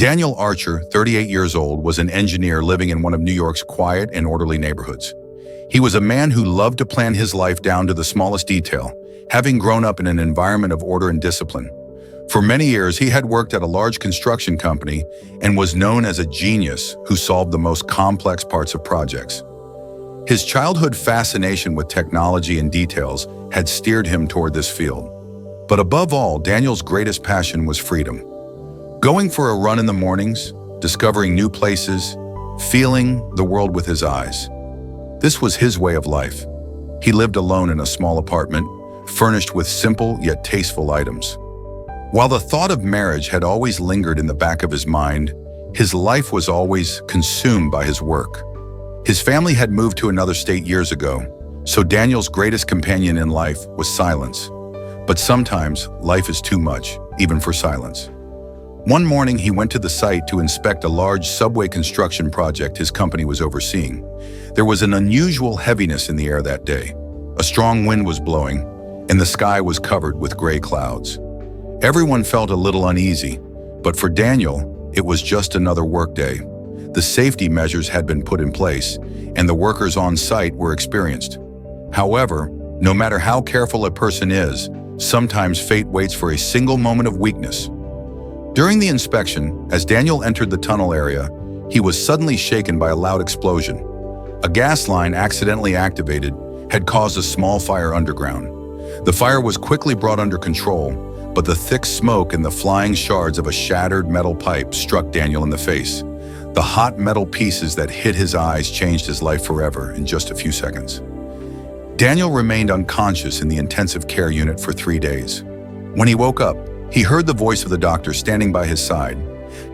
Daniel Archer, 38 years old, was an engineer living in one of New York's quiet and orderly neighborhoods. He was a man who loved to plan his life down to the smallest detail, having grown up in an environment of order and discipline. For many years, he had worked at a large construction company and was known as a genius who solved the most complex parts of projects. His childhood fascination with technology and details had steered him toward this field. But above all, Daniel's greatest passion was freedom. Going for a run in the mornings, discovering new places, feeling the world with his eyes. This was his way of life. He lived alone in a small apartment, furnished with simple yet tasteful items. While the thought of marriage had always lingered in the back of his mind, his life was always consumed by his work. His family had moved to another state years ago, so Daniel's greatest companion in life was silence. But sometimes life is too much, even for silence. One morning, he went to the site to inspect a large subway construction project his company was overseeing. There was an unusual heaviness in the air that day. A strong wind was blowing, and the sky was covered with gray clouds. Everyone felt a little uneasy, but for Daniel, it was just another workday. The safety measures had been put in place, and the workers on site were experienced. However, no matter how careful a person is, sometimes fate waits for a single moment of weakness. During the inspection, as Daniel entered the tunnel area, he was suddenly shaken by a loud explosion. A gas line accidentally activated had caused a small fire underground. The fire was quickly brought under control, but the thick smoke and the flying shards of a shattered metal pipe struck Daniel in the face. The hot metal pieces that hit his eyes changed his life forever in just a few seconds. Daniel remained unconscious in the intensive care unit for 3 days. When he woke up, he heard the voice of the doctor standing by his side,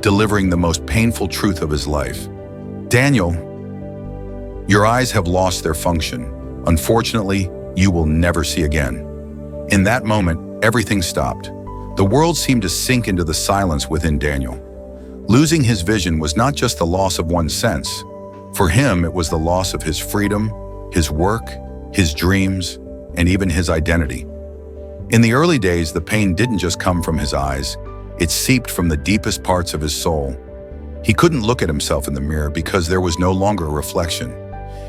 delivering the most painful truth of his life. "Daniel, your eyes have lost their function. Unfortunately, you will never see again." In that moment, everything stopped. The world seemed to sink into the silence within Daniel. Losing his vision was not just the loss of one sense. For him, it was the loss of his freedom, his work, his dreams, and even his identity. In the early days, the pain didn't just come from his eyes, it seeped from the deepest parts of his soul. He couldn't look at himself in the mirror because there was no longer a reflection.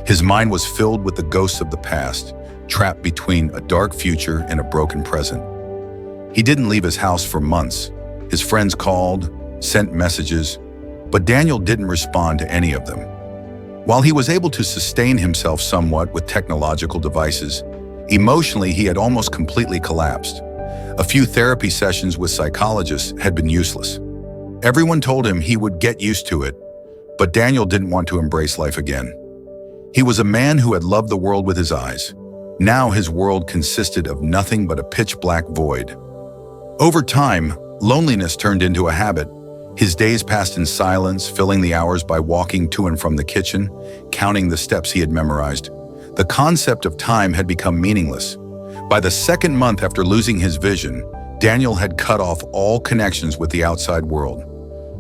His mind was filled with the ghosts of the past, trapped between a dark future and a broken present. He didn't leave his house for months. His friends called, sent messages, but Daniel didn't respond to any of them. While he was able to sustain himself somewhat with technological devices, emotionally he had almost completely collapsed. A few therapy sessions with psychologists had been useless. Everyone told him he would get used to it, but Daniel didn't want to embrace life again. He was a man who had loved the world with his eyes. Now his world consisted of nothing but a pitch-black void. Over time, loneliness turned into a habit. His days passed in silence, filling the hours by walking to and from the kitchen, counting the steps he had memorized. The concept of time had become meaningless. By the second month after losing his vision, Daniel had cut off all connections with the outside world.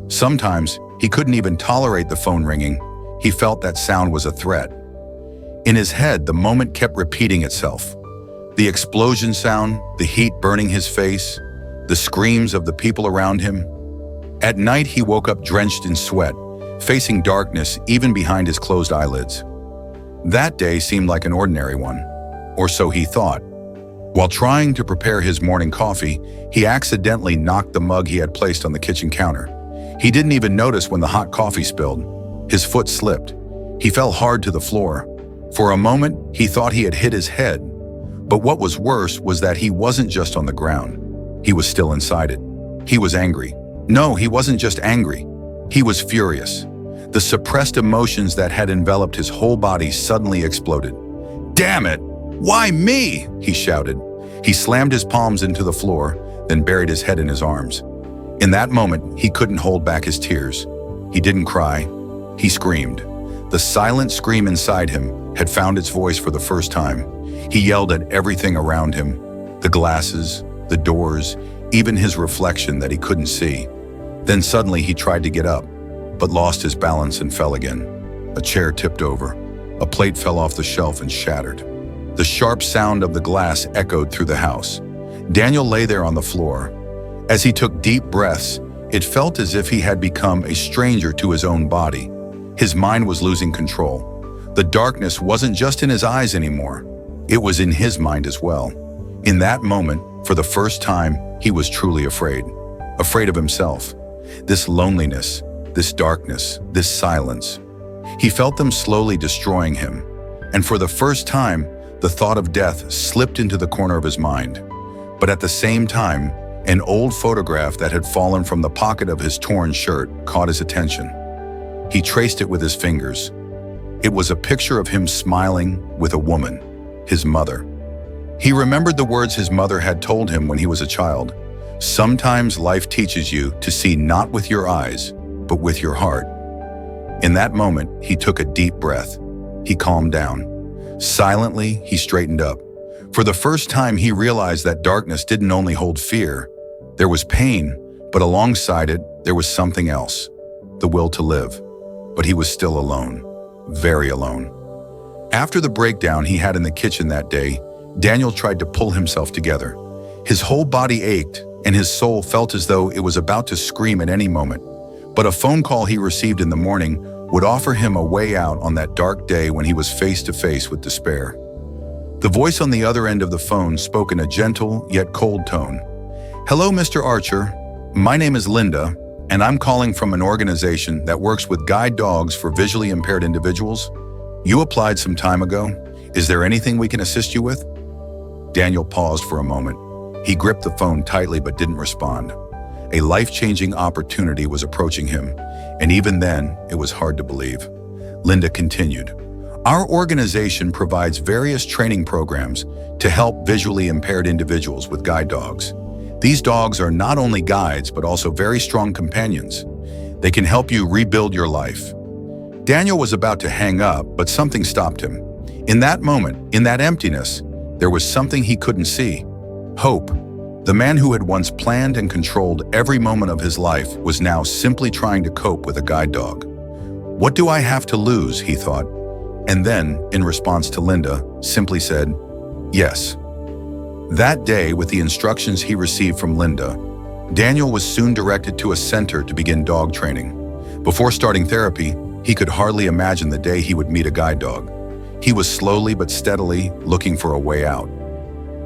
Sometimes, he couldn't even tolerate the phone ringing. He felt that sound was a threat. In his head, the moment kept repeating itself. The explosion sound, the heat burning his face, the screams of the people around him. At night, he woke up drenched in sweat, facing darkness even behind his closed eyelids. That day seemed like an ordinary one, or so he thought. While trying to prepare his morning coffee, he accidentally knocked the mug he had placed on the kitchen counter. He didn't even notice when the hot coffee spilled. His foot slipped. He fell hard to the floor. For a moment, he thought he had hit his head. But what was worse was that he wasn't just on the ground. He was still inside it. He was angry. No, he wasn't just angry. He was furious. The suppressed emotions that had enveloped his whole body suddenly exploded. "Damn it! Why me?" he shouted. He slammed his palms into the floor, then buried his head in his arms. In that moment, he couldn't hold back his tears. He didn't cry. He screamed. The silent scream inside him had found its voice for the first time. He yelled at everything around him, the glasses, the doors, even his reflection that he couldn't see. Then suddenly he tried to get up, but lost his balance and fell again. A chair tipped over. A plate fell off the shelf and shattered. The sharp sound of the glass echoed through the house. Daniel lay there on the floor. As he took deep breaths, It felt as if he had become a stranger to his own body. His mind was losing control. The darkness wasn't just in his eyes anymore. It was in his mind as well. In that moment, for the first time, he was truly afraid. Afraid of himself. This loneliness, this darkness, this silence. He felt them slowly destroying him. And for the first time, the thought of death slipped into the corner of his mind. But at the same time, an old photograph that had fallen from the pocket of his torn shirt caught his attention. He traced it with his fingers. It was a picture of him smiling with a woman, his mother. He remembered the words his mother had told him when he was a child. Sometimes life teaches you to see not with your eyes, but with your heart. In that moment, he took a deep breath. He calmed down. Silently, he straightened up. For the first time, he realized that darkness didn't only hold fear. There was pain, but alongside it, there was something else. The will to live. But he was still alone. Very alone. After the breakdown he had in the kitchen that day, Daniel tried to pull himself together. His whole body ached, and his soul felt as though it was about to scream at any moment. But a phone call he received in the morning would offer him a way out on that dark day when he was face to face with despair. The voice on the other end of the phone spoke in a gentle yet cold tone. "Hello, Mr. Archer. My name is Linda, and I'm calling from an organization that works with guide dogs for visually impaired individuals. You applied some time ago. Is there anything we can assist you with?" Daniel paused for a moment. He gripped the phone tightly but didn't respond. A life-changing opportunity was approaching him, and even then, it was hard to believe. Linda continued, "Our organization provides various training programs to help visually impaired individuals with guide dogs. These dogs are not only guides, but also very strong companions. They can help you rebuild your life." Daniel was about to hang up, but something stopped him. In that moment, in that emptiness, there was something he couldn't see. Hope. The man who had once planned and controlled every moment of his life was now simply trying to cope with a guide dog. "What do I have to lose?" he thought. And then, in response to Linda, simply said, "Yes." That day, with the instructions he received from Linda, Daniel was soon directed to a center to begin dog training. Before starting therapy, he could hardly imagine the day he would meet a guide dog. He was slowly but steadily looking for a way out.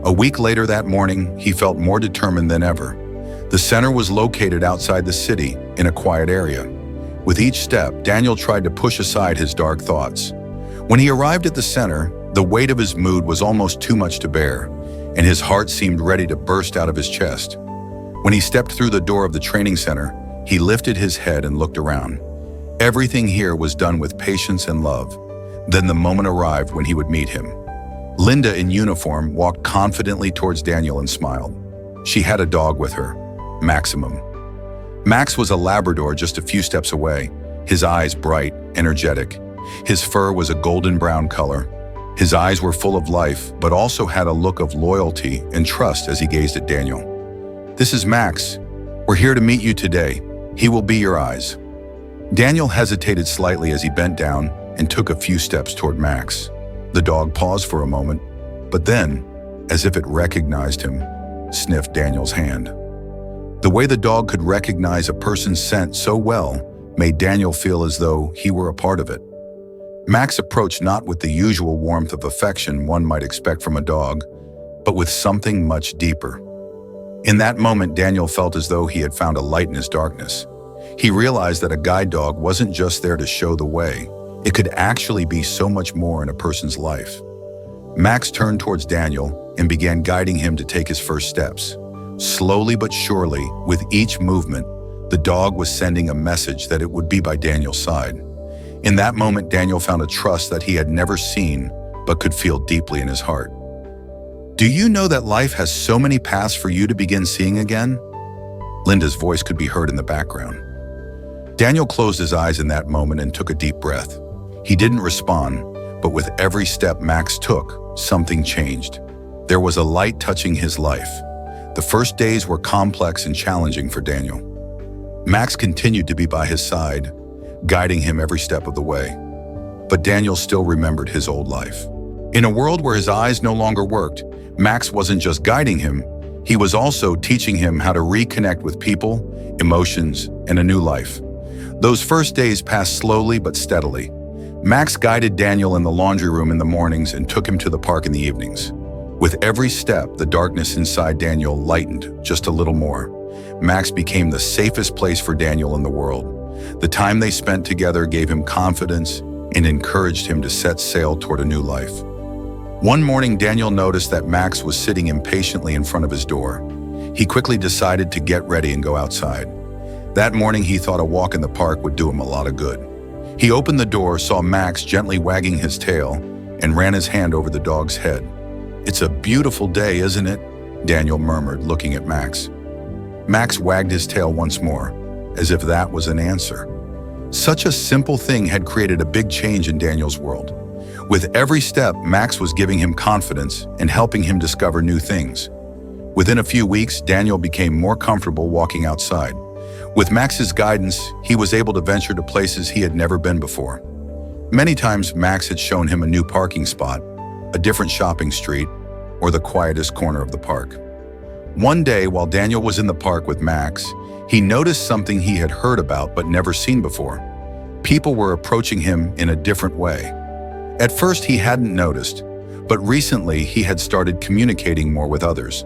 A week later that morning, he felt more determined than ever. The center was located outside the city, in a quiet area. With each step, Daniel tried to push aside his dark thoughts. When he arrived at the center, the weight of his mood was almost too much to bear, and his heart seemed ready to burst out of his chest. When he stepped through the door of the training center, he lifted his head and looked around. Everything here was done with patience and love. Then the moment arrived when he would meet him. Linda, in uniform, walked confidently towards Daniel and smiled. She had a dog with her, Maximum. Max was a Labrador just a few steps away, his eyes bright, energetic. His fur was a golden brown color. His eyes were full of life, but also had a look of loyalty and trust as he gazed at Daniel. "This is Max. We're here to meet you today. He will be your eyes." Daniel hesitated slightly as he bent down and took a few steps toward Max. The dog paused for a moment, but then, as if it recognized him, sniffed Daniel's hand. The way the dog could recognize a person's scent so well made Daniel feel as though he were a part of it. Max approached not with the usual warmth of affection one might expect from a dog, but with something much deeper. In that moment, Daniel felt as though he had found a light in his darkness. He realized that a guide dog wasn't just there to show the way. It could actually be so much more in a person's life. Max turned towards Daniel and began guiding him to take his first steps. Slowly but surely, with each movement, the dog was sending a message that it would be by Daniel's side. In that moment, Daniel found a trust that he had never seen, but could feel deeply in his heart. "Do you know that life has so many paths for you to begin seeing again?" Linda's voice could be heard in the background. Daniel closed his eyes in that moment and took a deep breath. He didn't respond, but with every step Max took, something changed. There was a light touching his life. The first days were complex and challenging for Daniel. Max continued to be by his side, guiding him every step of the way. But Daniel still remembered his old life. In a world where his eyes no longer worked, Max wasn't just guiding him, He was also teaching him how to reconnect with people, emotions, and a new life. Those first days passed slowly but steadily. Max guided Daniel in the laundry room in the mornings and took him to the park in the evenings. With every step, the darkness inside Daniel lightened just a little more. Max became the safest place for Daniel in the world. The time they spent together gave him confidence and encouraged him to set sail toward a new life. One morning, Daniel noticed that Max was sitting impatiently in front of his door. He quickly decided to get ready and go outside. That morning, he thought a walk in the park would do him a lot of good. He opened the door, saw Max gently wagging his tail, and ran his hand over the dog's head. "It's a beautiful day, isn't it?" Daniel murmured, looking at Max. Max wagged his tail once more, as if that was an answer. Such a simple thing had created a big change in Daniel's world. With every step, Max was giving him confidence and helping him discover new things. Within a few weeks, Daniel became more comfortable walking outside. With Max's guidance, he was able to venture to places he had never been before. Many times, Max had shown him a new parking spot, a different shopping street, or the quietest corner of the park. One day, while Daniel was in the park with Max, he noticed something he had heard about but never seen before. People were approaching him in a different way. At first, he hadn't noticed, but recently he had started communicating more with others.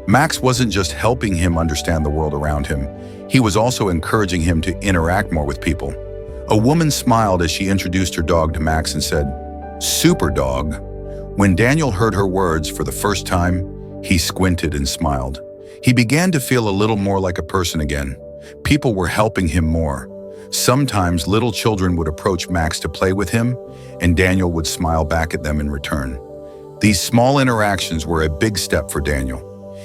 Max wasn't just helping him understand the world around him, he was also encouraging him to interact more with people. A woman smiled as she introduced her dog to Max and said, "Super dog." When Daniel heard her words for the first time, he squinted and smiled. He began to feel a little more like a person again. People were helping him more. Sometimes little children would approach Max to play with him, and Daniel would smile back at them in return. These small interactions were a big step for Daniel.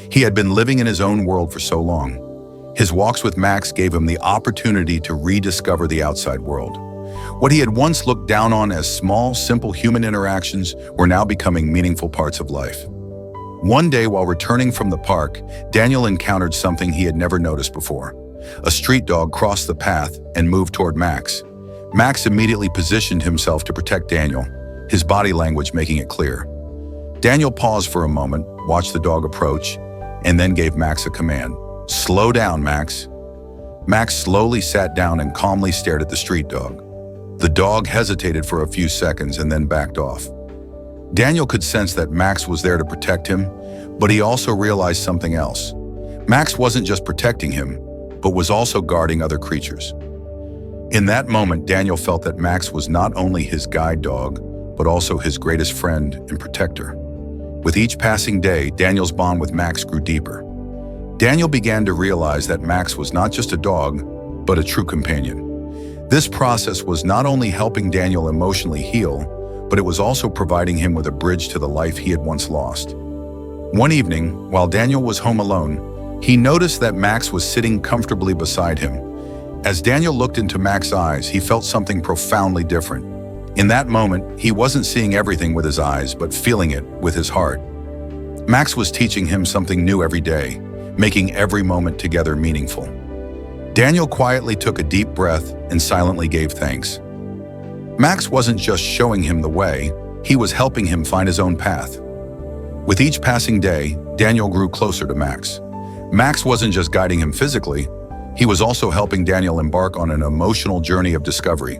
He had been living in his own world for so long. His walks with Max gave him the opportunity to rediscover the outside world. What he had once looked down on as small, simple human interactions were now becoming meaningful parts of life. One day, while returning from the park, Daniel encountered something he had never noticed before. A street dog crossed the path and moved toward Max. Max immediately positioned himself to protect Daniel, his body language making it clear. Daniel paused for a moment, watched the dog approach, and then gave Max a command. "Slow down, Max." Max slowly sat down and calmly stared at the street dog. The dog hesitated for a few seconds and then backed off. Daniel could sense that Max was there to protect him, but he also realized something else. Max wasn't just protecting him, but was also guarding other creatures. In that moment, Daniel felt that Max was not only his guide dog, but also his greatest friend and protector. With each passing day, Daniel's bond with Max grew deeper. Daniel began to realize that Max was not just a dog, but a true companion. This process was not only helping Daniel emotionally heal, but it was also providing him with a bridge to the life he had once lost. One evening, while Daniel was home alone, he noticed that Max was sitting comfortably beside him. As Daniel looked into Max's eyes, he felt something profoundly different. In that moment, he wasn't seeing everything with his eyes, but feeling it with his heart. Max was teaching him something new every day, making every moment together meaningful. Daniel quietly took a deep breath and silently gave thanks. Max wasn't just showing him the way, he was helping him find his own path. With each passing day, Daniel grew closer to Max. Max wasn't just guiding him physically, he was also helping Daniel embark on an emotional journey of discovery.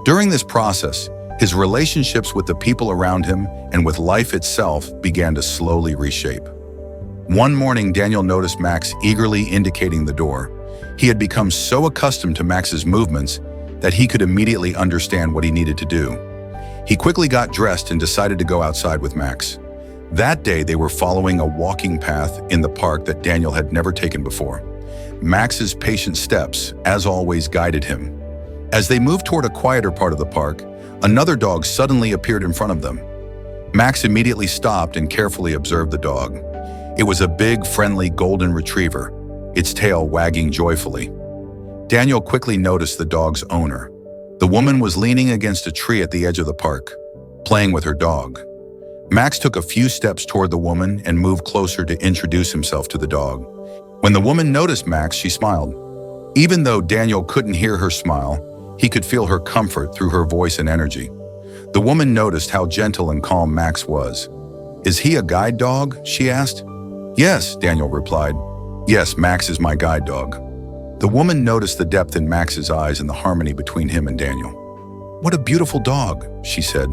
During this process, his relationships with the people around him and with life itself began to slowly reshape. One morning, Daniel noticed Max eagerly indicating the door. He had become so accustomed to Max's movements that he could immediately understand what he needed to do. He quickly got dressed and decided to go outside with Max. That day, they were following a walking path in the park that Daniel had never taken before. Max's patient steps, as always, guided him. As they moved toward a quieter part of the park, another dog suddenly appeared in front of them. Max immediately stopped and carefully observed the dog. It was a big, friendly golden retriever, its tail wagging joyfully. Daniel quickly noticed the dog's owner. The woman was leaning against a tree at the edge of the park, playing with her dog. Max took a few steps toward the woman and moved closer to introduce himself to the dog. When the woman noticed Max, she smiled. Even though Daniel couldn't hear her smile, he could feel her comfort through her voice and energy. The woman noticed how gentle and calm Max was. "Is he a guide dog?" she asked. Yes, Daniel replied. Yes, Max is my guide dog. The woman noticed the depth in Max's eyes and the harmony between him and Daniel. What a beautiful dog, she said.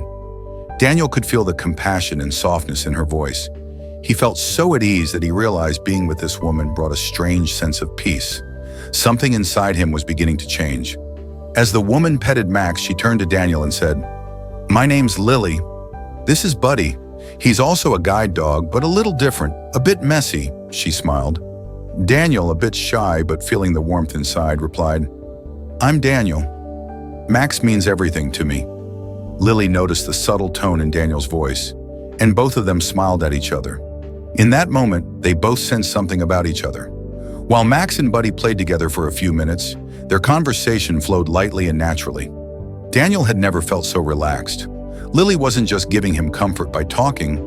Daniel could feel the compassion and softness in her voice. He felt so at ease that he realized being with this woman brought a strange sense of peace. Something inside him was beginning to change. As the woman petted Max, she turned to Daniel and said, "My name's Lily. This is Buddy. He's also a guide dog, but a little different, a bit messy," she smiled. Daniel, a bit shy but feeling the warmth inside, replied, "I'm Daniel. Max means everything to me." Lily noticed the subtle tone in Daniel's voice, and both of them smiled at each other. In that moment, they both sensed something about each other. While Max and Buddy played together for a few minutes, their conversation flowed lightly and naturally. Daniel had never felt so relaxed. Lily wasn't just giving him comfort by talking,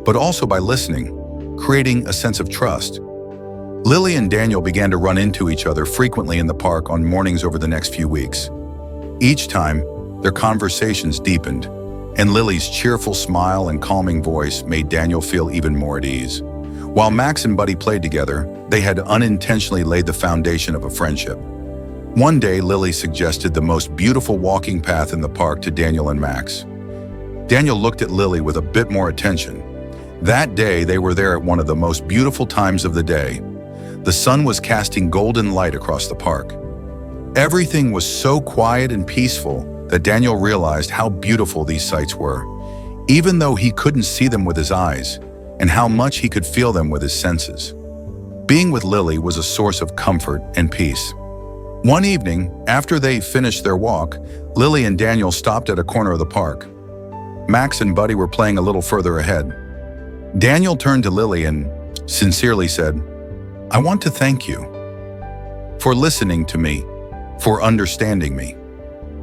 but also by listening, creating a sense of trust. Lily and Daniel began to run into each other frequently in the park on mornings over the next few weeks. Each time, their conversations deepened, and Lily's cheerful smile and calming voice made Daniel feel even more at ease. While Max and Buddy played together, they had unintentionally laid the foundation of a friendship. One day, Lily suggested the most beautiful walking path in the park to Daniel and Max. Daniel looked at Lily with a bit more attention. That day, they were there at one of the most beautiful times of the day. The sun was casting golden light across the park. Everything was so quiet and peaceful that Daniel realized how beautiful these sights were, even though he couldn't see them with his eyes, and how much he could feel them with his senses. Being with Lily was a source of comfort and peace. One evening, after they finished their walk, Lily and Daniel stopped at a corner of the park. Max and Buddy were playing a little further ahead. Daniel turned to Lily and sincerely said, "I want to thank you for listening to me, for understanding me.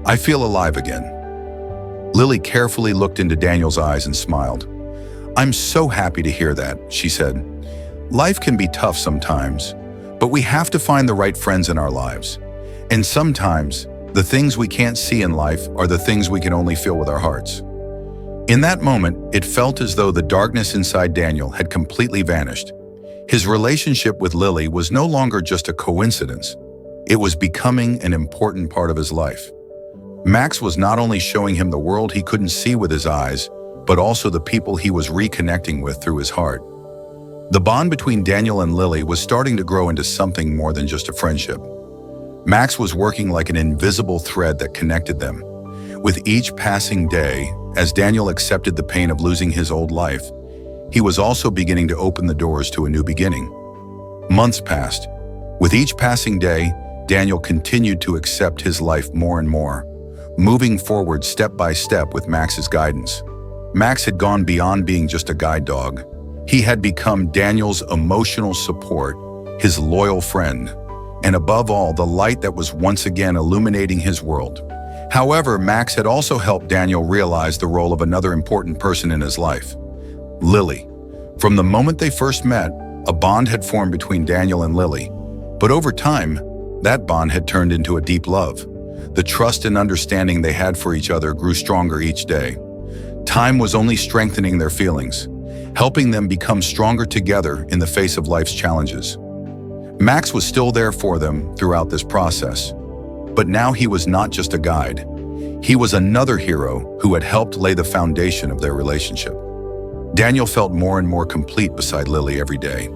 I feel alive again." Lily carefully looked into Daniel's eyes and smiled. "I'm so happy to hear that," she said. "Life can be tough sometimes, but we have to find the right friends in our lives. And sometimes, the things we can't see in life are the things we can only feel with our hearts." In that moment, it felt as though the darkness inside Daniel had completely vanished. His relationship with Lily was no longer just a coincidence. It was becoming an important part of his life. Max was not only showing him the world he couldn't see with his eyes, but also the people he was reconnecting with through his heart. The bond between Daniel and Lily was starting to grow into something more than just a friendship. Max was working like an invisible thread that connected them. With each passing day, as Daniel accepted the pain of losing his old life, he was also beginning to open the doors to a new beginning. Months passed. With each passing day, Daniel continued to accept his life more and more, moving forward step by step with Max's guidance. Max had gone beyond being just a guide dog. He had become Daniel's emotional support, his loyal friend, and above all, the light that was once again illuminating his world. However, Max had also helped Daniel realize the role of another important person in his life, Lily. From the moment they first met, a bond had formed between Daniel and Lily. But over time, that bond had turned into a deep love. The trust and understanding they had for each other grew stronger each day. Time was only strengthening their feelings, helping them become stronger together in the face of life's challenges. Max was still there for them throughout this process. But now he was not just a guide. He was another hero who had helped lay the foundation of their relationship. Daniel felt more and more complete beside Lily every day.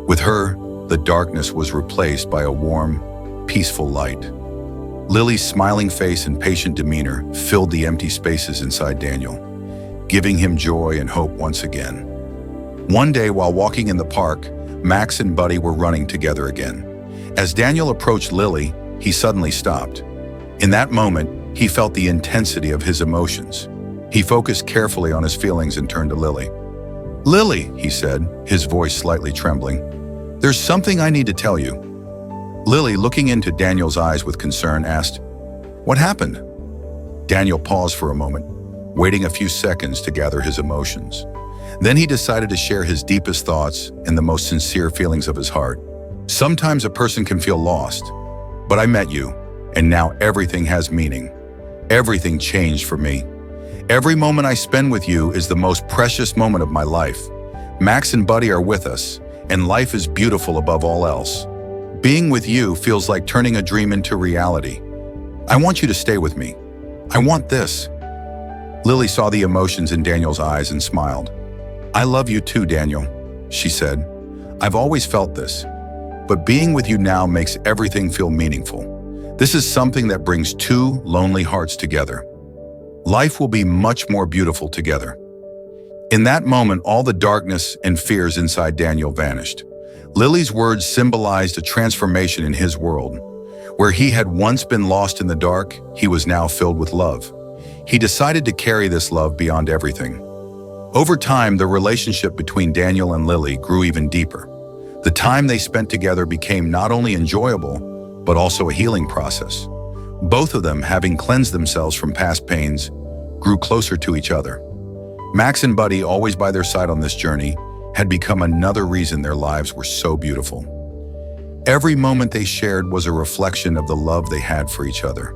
With her, the darkness was replaced by a warm, peaceful light. Lily's smiling face and patient demeanor filled the empty spaces inside Daniel, giving him joy and hope once again. One day, while walking in the park, Max and Buddy were running together again. As Daniel approached Lily, he suddenly stopped. In that moment, he felt the intensity of his emotions. He focused carefully on his feelings and turned to Lily. "Lily," he said, his voice slightly trembling, "there's something I need to tell you." Lily, looking into Daniel's eyes with concern, asked, "What happened?" Daniel paused for a moment, waiting a few seconds to gather his emotions. Then he decided to share his deepest thoughts and the most sincere feelings of his heart. "Sometimes a person can feel lost, but I met you, and now everything has meaning. Everything changed for me. Every moment I spend with you is the most precious moment of my life. Max and Buddy are with us, and life is beautiful above all else. Being with you feels like turning a dream into reality. I want you to stay with me. I want this." Lily saw the emotions in Daniel's eyes and smiled. "I love you too, Daniel," she said. "I've always felt this, but being with you now makes everything feel meaningful. This is something that brings two lonely hearts together. Life will be much more beautiful together." In that moment, all the darkness and fears inside Daniel vanished. Lily's words symbolized a transformation in his world. Where he had once been lost in the dark, he was now filled with love. He decided to carry this love beyond everything. Over time, the relationship between Daniel and Lily grew even deeper. The time they spent together became not only enjoyable, but also a healing process. Both of them, having cleansed themselves from past pains, grew closer to each other. Max and Buddy, always by their side on this journey, had become another reason their lives were so beautiful. Every moment they shared was a reflection of the love they had for each other.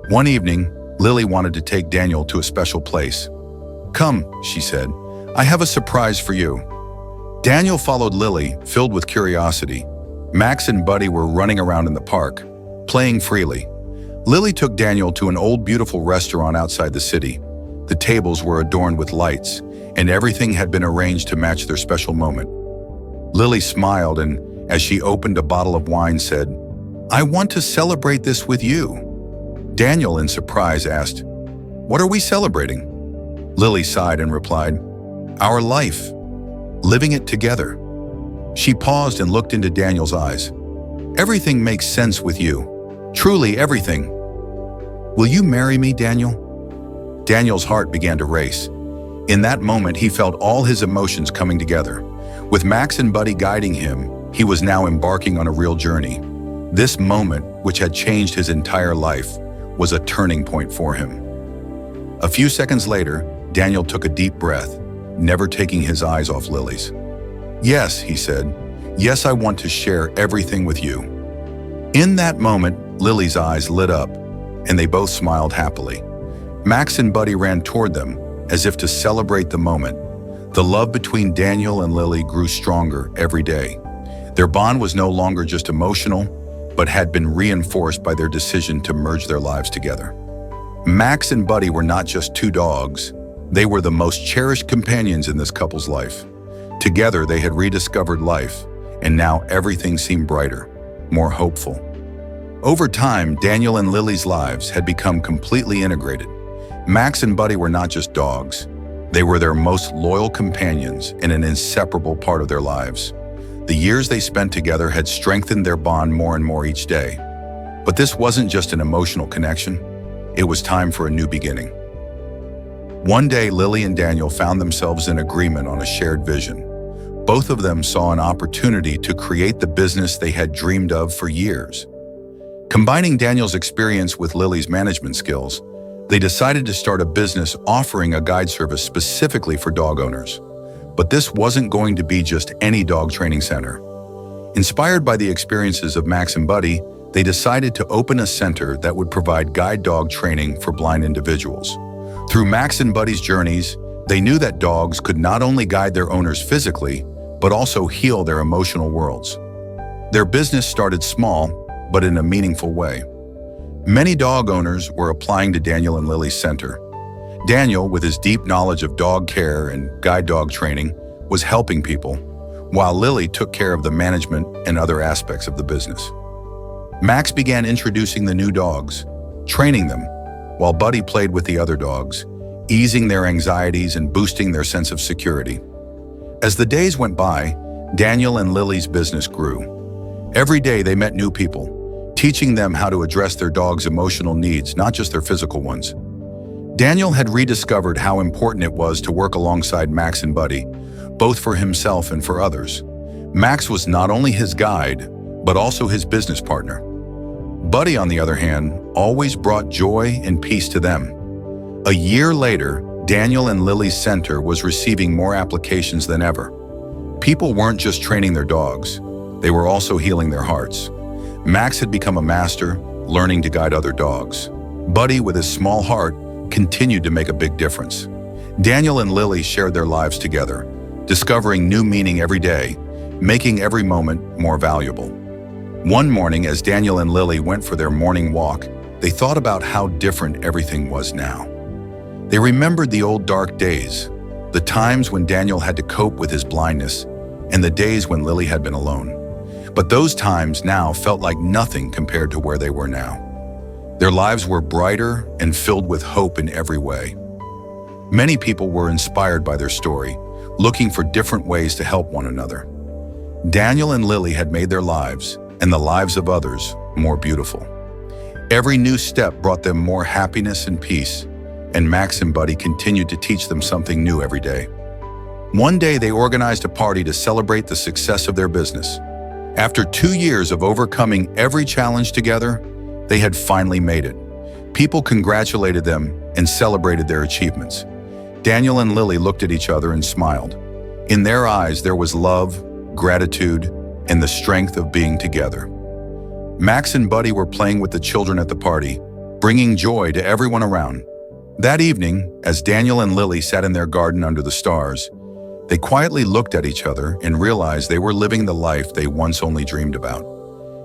One evening, Lily wanted to take Daniel to a special place. "Come," she said, "I have a surprise for you." Daniel followed Lily, filled with curiosity. Max and Buddy were running around in the park, playing freely. Lily took Daniel to an old beautiful restaurant outside the city. The tables were adorned with lights, and everything had been arranged to match their special moment. Lily smiled and, as she opened a bottle of wine, said, "I want to celebrate this with you." Daniel, in surprise, asked, "What are we celebrating?" Lily sighed and replied, "Our life, living it together." She paused and looked into Daniel's eyes. "Everything makes sense with you. Truly everything. Will you marry me, Daniel?" Daniel's heart began to race. In that moment, he felt all his emotions coming together. With Max and Buddy guiding him, he was now embarking on a real journey. This moment, which had changed his entire life, was a turning point for him. A few seconds later, Daniel took a deep breath, never taking his eyes off Lily's. "Yes," he said. "Yes, I want to share everything with you." In that moment, Lily's eyes lit up, and they both smiled happily. Max and Buddy ran toward them, as if to celebrate the moment. The love between Daniel and Lily grew stronger every day. Their bond was no longer just emotional, but had been reinforced by their decision to merge their lives together. Max and Buddy were not just two dogs. They were the most cherished companions in this couple's life. Together, they had rediscovered life, and now everything seemed brighter, more hopeful. Over time, Daniel and Lily's lives had become completely integrated. Max and Buddy were not just dogs. They were their most loyal companions and an inseparable part of their lives. The years they spent together had strengthened their bond more and more each day. But this wasn't just an emotional connection. It was time for a new beginning. One day, Lily and Daniel found themselves in agreement on a shared vision. Both of them saw an opportunity to create the business they had dreamed of for years. Combining Daniel's experience with Lily's management skills, they decided to start a business offering a guide service specifically for dog owners. But this wasn't going to be just any dog training center. Inspired by the experiences of Max and Buddy, they decided to open a center that would provide guide dog training for blind individuals. Through Max and Buddy's journeys, they knew that dogs could not only guide their owners physically, but also heal their emotional worlds. Their business started small, but in a meaningful way. Many dog owners were applying to Daniel and Lily's center. Daniel, with his deep knowledge of dog care and guide dog training, was helping people, while Lily took care of the management and other aspects of the business. Max began introducing the new dogs, training them, while Buddy played with the other dogs, easing their anxieties and boosting their sense of security. As the days went by, Daniel and Lily's business grew. Every day they met new people, teaching them how to address their dog's emotional needs, not just their physical ones. Daniel had rediscovered how important it was to work alongside Max and Buddy, both for himself and for others. Max was not only his guide, but also his business partner. Buddy, on the other hand, always brought joy and peace to them. A year later, Daniel and Lily's center was receiving more applications than ever. People weren't just training their dogs, they were also healing their hearts. Max had become a master, learning to guide other dogs. Buddy, with his small heart, continued to make a big difference. Daniel and Lily shared their lives together, discovering new meaning every day, making every moment more valuable. One morning, as Daniel and Lily went for their morning walk, they thought about how different everything was now. They remembered the old dark days, the times when Daniel had to cope with his blindness, and the days when Lily had been alone. But those times now felt like nothing compared to where they were now. Their lives were brighter and filled with hope in every way. Many people were inspired by their story, looking for different ways to help one another. Daniel and Lily had made their lives, and the lives of others, more beautiful. Every new step brought them more happiness and peace, and Max and Buddy continued to teach them something new every day. One day they organized a party to celebrate the success of their business. After 2 years of overcoming every challenge together, they had finally made it. People congratulated them and celebrated their achievements. Daniel and Lily looked at each other and smiled. In their eyes, there was love, gratitude, and the strength of being together. Max and Buddy were playing with the children at the party, bringing joy to everyone around. That evening, as Daniel and Lily sat in their garden under the stars, they quietly looked at each other and realized they were living the life they once only dreamed about.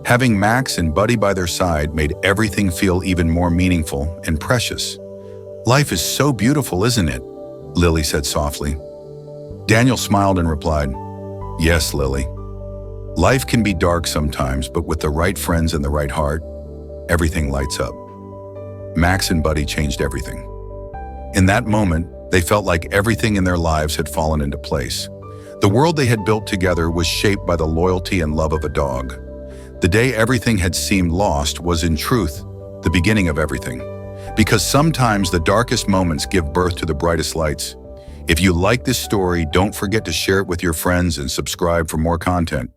Having Max and Buddy by their side made everything feel even more meaningful and precious. "Life is so beautiful, isn't it?" Lily said softly. Daniel smiled and replied, "Yes, Lily. Life can be dark sometimes, but with the right friends and the right heart, everything lights up." Max and Buddy changed everything. In that moment, they felt like everything in their lives had fallen into place. The world they had built together was shaped by the loyalty and love of a dog. The day everything had seemed lost was, in truth, the beginning of everything. Because sometimes the darkest moments give birth to the brightest lights. If you like this story, don't forget to share it with your friends and subscribe for more content.